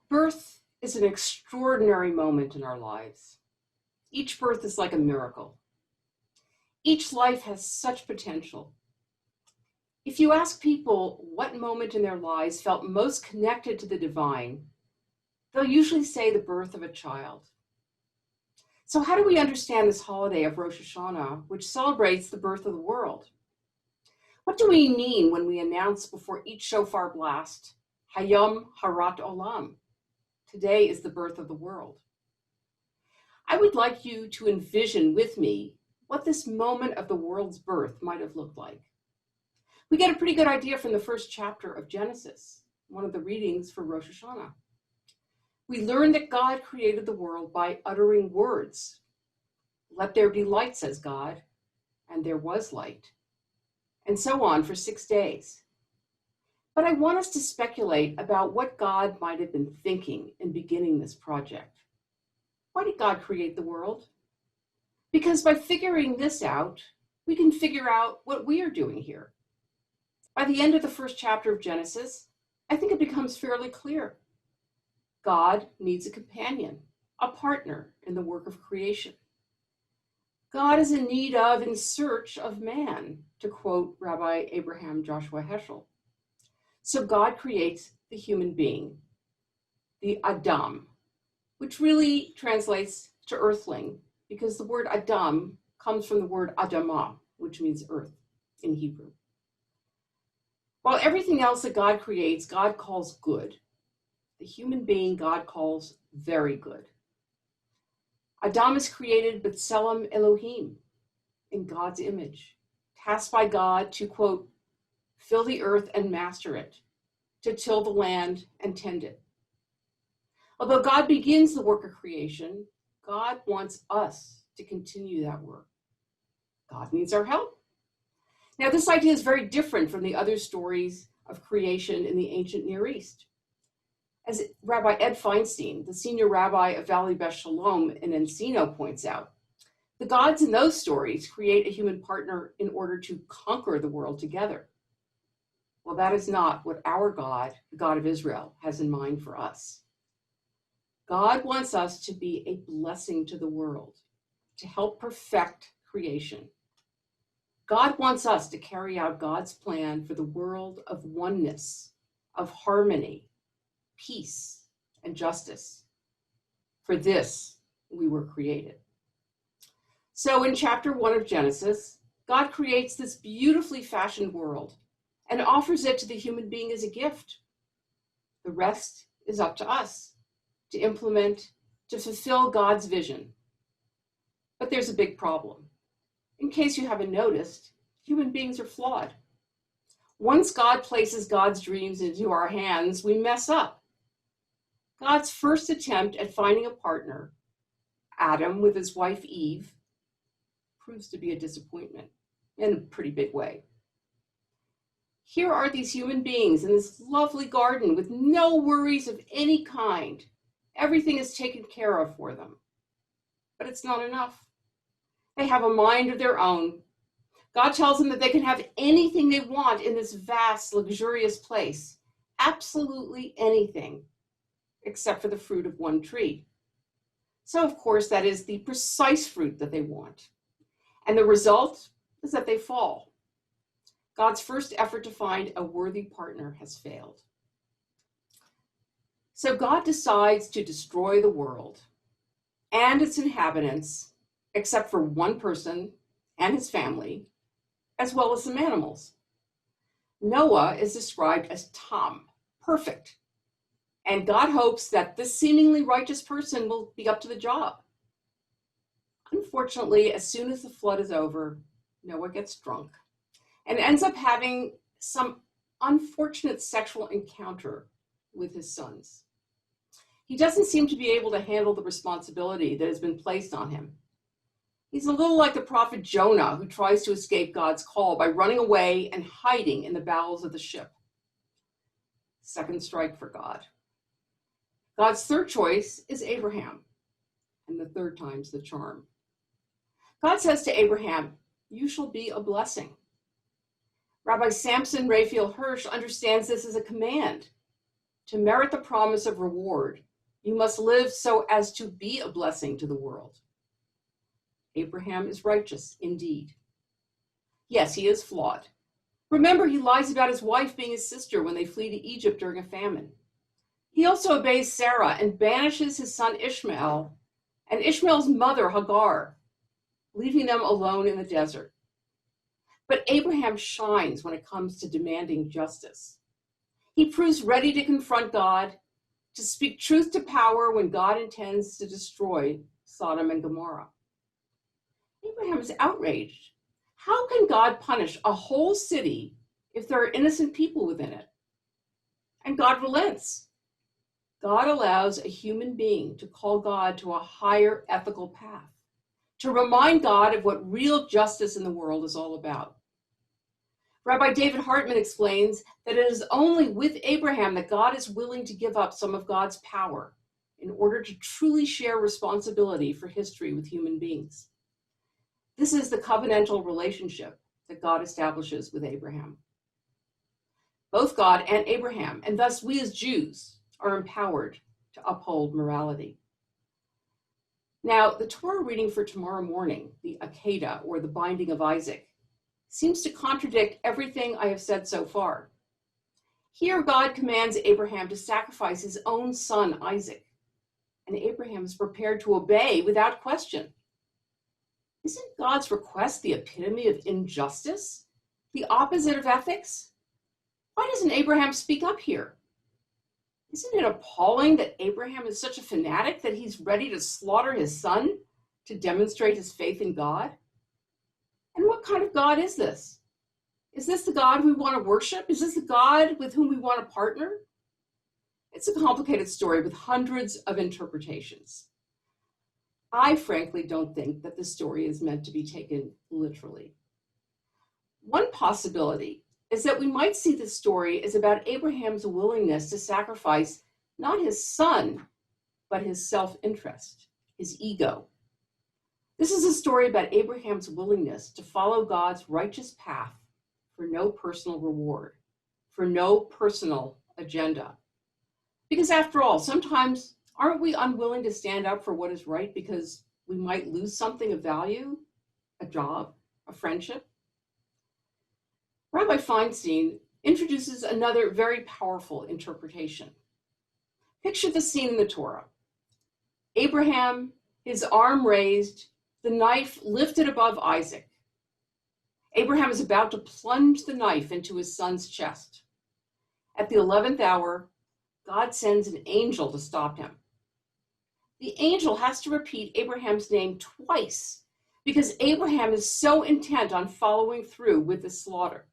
Birth is an extraordinary moment in our lives. Each birth is like a miracle. Each life has such potential. If you ask people what moment in their lives felt most connected to the divine, they'll usually say the birth of a child. So how do we understand this holiday of Rosh Hashanah, which celebrates the birth of the world? What do we mean when we announce before each shofar blast, Hayom Harat Olam? Today is the birth of the world. I would like you to envision with me what this moment of the world's birth might have looked like. We get a pretty good idea from the first chapter of Genesis, one of the readings for Rosh Hashanah. We learn that God created the world by uttering words. Let there be light, says God, and there was light. And so on for 6 days. But I want us to speculate about what God might have been thinking in beginning this project. Why did God create the world? Because by figuring this out, we can figure out what we are doing here. By the end of the first chapter of Genesis, I think it becomes fairly clear. God needs a companion, a partner in the work of creation. God is in need of, in search of man, to quote Rabbi Abraham Joshua Heschel. So God creates the human being, the Adam, which really translates to earthling, because the word Adam comes from the word Adamah, which means earth in Hebrew. While everything else that God creates, God calls good. The human being God calls very good. Adam is created b'tselem Elohim, in God's image, tasked by God to, quote, fill the earth and master it, to till the land and tend it. Although God begins the work of creation, God wants us to continue that work. God needs our help. Now, this idea is very different from the other stories of creation in the ancient Near East. As Rabbi Ed Feinstein, the senior rabbi of Valley Beth Shalom in Encino, points out, the gods in those stories create a human partner in order to conquer the world together. Well, that is not what our God, the God of Israel, has in mind for us. God wants us to be a blessing to the world, to help perfect creation. God wants us to carry out God's plan for the world of oneness, of harmony, peace, and justice. For this, we were created. So in chapter 1 of Genesis, God creates this beautifully fashioned world and offers it to the human being as a gift. The rest is up to us to implement, to fulfill God's vision. But there's a big problem. In case you haven't noticed, human beings are flawed. Once God places God's dreams into our hands, we mess up. God's first attempt at finding a partner, Adam with his wife Eve, proves to be a disappointment in a pretty big way. Here are these human beings in this lovely garden with no worries of any kind. Everything is taken care of for them. But it's not enough. They have a mind of their own. God tells them that they can have anything they want in this vast, luxurious place. Absolutely anything, except for the fruit of one tree. So, of course, that is the precise fruit that they want. And the result is that they fall. God's first effort to find a worthy partner has failed. So God decides to destroy the world and its inhabitants, except for one person and his family, as well as some animals. Noah is described as Tam, perfect. And God hopes that this seemingly righteous person will be up to the job. Unfortunately, as soon as the flood is over, Noah gets drunk and ends up having some unfortunate sexual encounter with his sons. He doesn't seem to be able to handle the responsibility that has been placed on him. He's a little like the prophet Jonah, who tries to escape God's call by running away and hiding in the bowels of the ship. Second strike for God. God's third choice is Abraham, and the third time's the charm. God says to Abraham, "You shall be a blessing." Rabbi Samson Raphael Hirsch understands this as a command To merit the promise of reward, you must live so as to be a blessing to the world. Abraham is righteous indeed. Yes, he is flawed. Remember, he lies about his wife being his sister when they flee to Egypt during a famine. He also obeys Sarah and banishes his son Ishmael and Ishmael's mother Hagar, leaving them alone in the desert. But Abraham shines when it comes to demanding justice. He proves ready to confront God, to speak truth to power when God intends to destroy Sodom and Gomorrah. Abraham is outraged. How can God punish a whole city if there are innocent people within it? And God relents. God allows a human being to call God to a higher ethical path, to remind God of what real justice in the world is all about. Rabbi David Hartman explains that it is only with Abraham that God is willing to give up some of God's power in order to truly share responsibility for history with human beings. This is the covenantal relationship that God establishes with Abraham. Both God and Abraham, and thus we as Jews, are empowered to uphold morality. Now, the Torah reading for tomorrow morning, the Akedah, or the binding of Isaac, seems to contradict everything I have said so far. Here, God commands Abraham to sacrifice his own son, Isaac, and Abraham is prepared to obey without question. Isn't God's request the epitome of injustice, the opposite of ethics? Why doesn't Abraham speak up here? Isn't it appalling that Abraham is such a fanatic that he's ready to slaughter his son to demonstrate his faith in God? And what kind of God is this? Is this the God we want to worship? Is this the God with whom we want to partner? It's a complicated story with hundreds of interpretations. I frankly don't think that the story is meant to be taken literally. One possibility is that we might see the story as about Abraham's willingness to sacrifice not his son, but his self-interest, his ego. This is a story about Abraham's willingness to follow God's righteous path for no personal reward, for no personal agenda. Because after all, sometimes aren't we unwilling to stand up for what is right because we might lose something of value, a job, a friendship? Rabbi Feinstein introduces another very powerful interpretation. Picture the scene in the Torah. Abraham, his arm raised, the knife lifted above Isaac. Abraham is about to plunge the knife into his son's chest. At the 11th hour, God sends an angel to stop him. The angel has to repeat Abraham's name twice because Abraham is so intent on following through with the slaughter.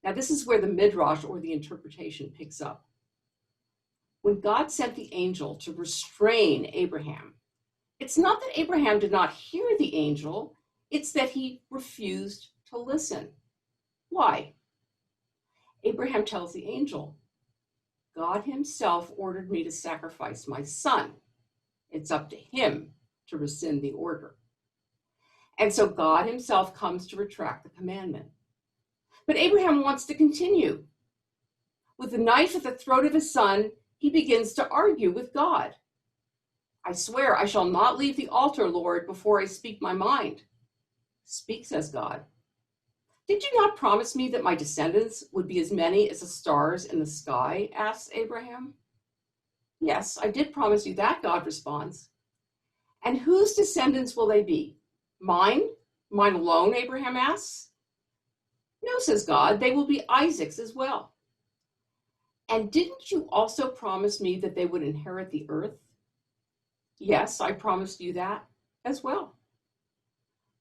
Now, this is where the midrash or the interpretation picks up. When God sent the angel to restrain Abraham, it's not that Abraham did not hear the angel, it's that he refused to listen. Why? Abraham tells the angel, God himself ordered me to sacrifice my son. It's up to him to rescind the order. And so God himself comes to retract the commandment. But Abraham wants to continue. With the knife at the throat of his son, he begins to argue with God. I swear I shall not leave the altar, Lord, before I speak my mind. Speak, says God. Did you not promise me that my descendants would be as many as the stars in the sky? Asks Abraham. Yes, I did promise you that, God responds. And whose descendants will they be? Mine? Mine alone, Abraham asks. No, says God, they will be Isaac's as well. And didn't you also promise me that they would inherit the earth? Yes, I promised you that as well.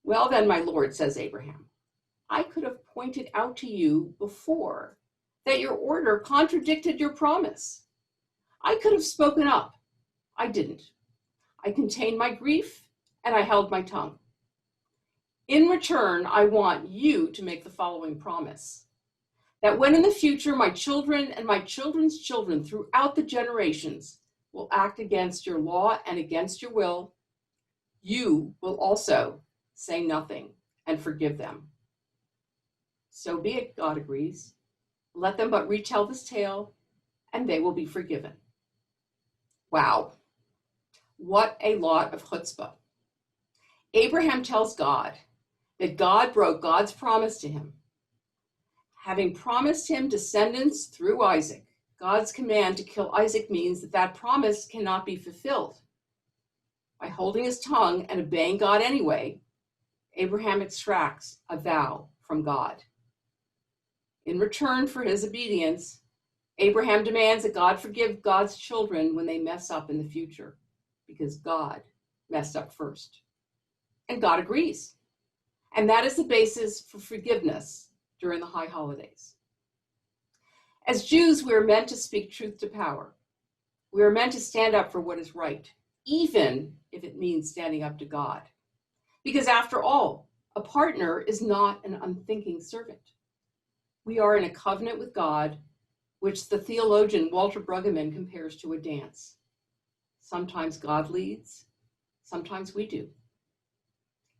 Well then, my Lord, says Abraham, I could have pointed out to you before that your order contradicted your promise. I could have spoken up. I didn't. I contained my grief and I held my tongue. In return, I want you to make the following promise, that when in the future my children and my children's children throughout the generations will act against your law and against your will, you will also say nothing and forgive them. So be it, God agrees. Let them but retell this tale, and they will be forgiven. Wow, what a lot of chutzpah. Abraham tells God that God broke God's promise to him. Having promised him descendants through Isaac, God's command to kill Isaac means that that promise cannot be fulfilled. By holding his tongue and obeying God anyway, Abraham extracts a vow from God. In return for his obedience, Abraham demands that God forgive God's children when they mess up in the future, because God messed up first. And God agrees. And that is the basis for forgiveness during the high holidays. As Jews, we are meant to speak truth to power. We are meant to stand up for what is right, even if it means standing up to God. Because after all, a partner is not an unthinking servant. We are in a covenant with God, which the theologian Walter Brueggemann compares to a dance. Sometimes God leads, sometimes we do.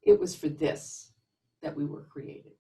It was for this that we were created.